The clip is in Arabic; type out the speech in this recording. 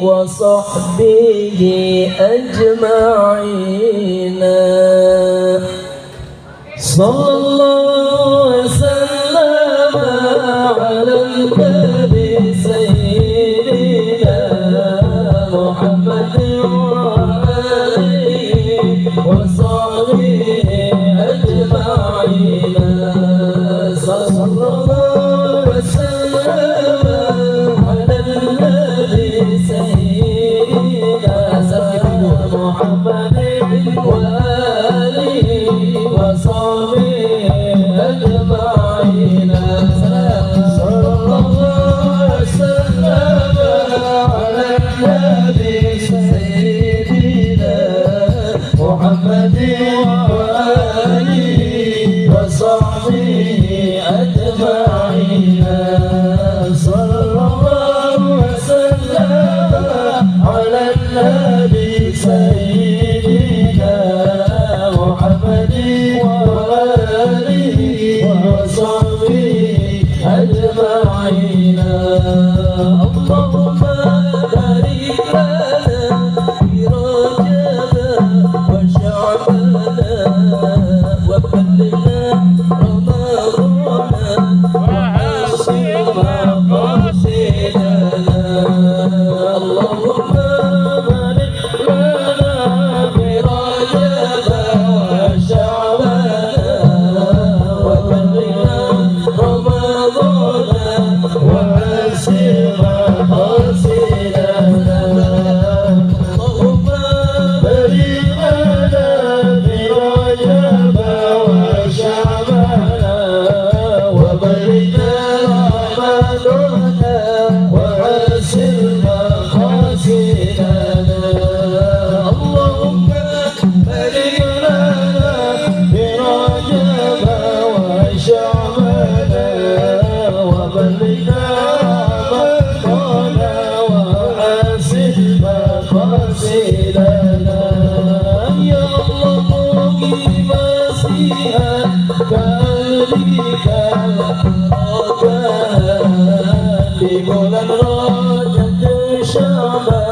وصحبه أجمعين صلى الله وسلم على النبي سيدنا محمد وآله وصحبه أجمعين صلى الله وسلم على النبي سيدنا محمد وآله وصحبه أجمعين صلى الله وسلم على النبي سيدنا محمد وآله وصحبه أجمعين صلى الله وسلم على النبي سيدنا محمد وآله وصحبه أجمعين اللهم بارك لنا في رجب وشعبنا وبلغنا رمضان وحسن مقاصدنا اللهم بارك لنا في رجب وشعبنا وبلغنا رمضان وحسن مقاصدنا اللهم بارك لنا في رجب وشعبنا وبلغنا رمضان وحسن مقاصدنا اللهم بارك لنا في رجب وشعبنا وبلغنا رمضان وحسن مقاصدنا يا الله مقيم مسيحا كذلك رجاء بمولى الرجاء شعبا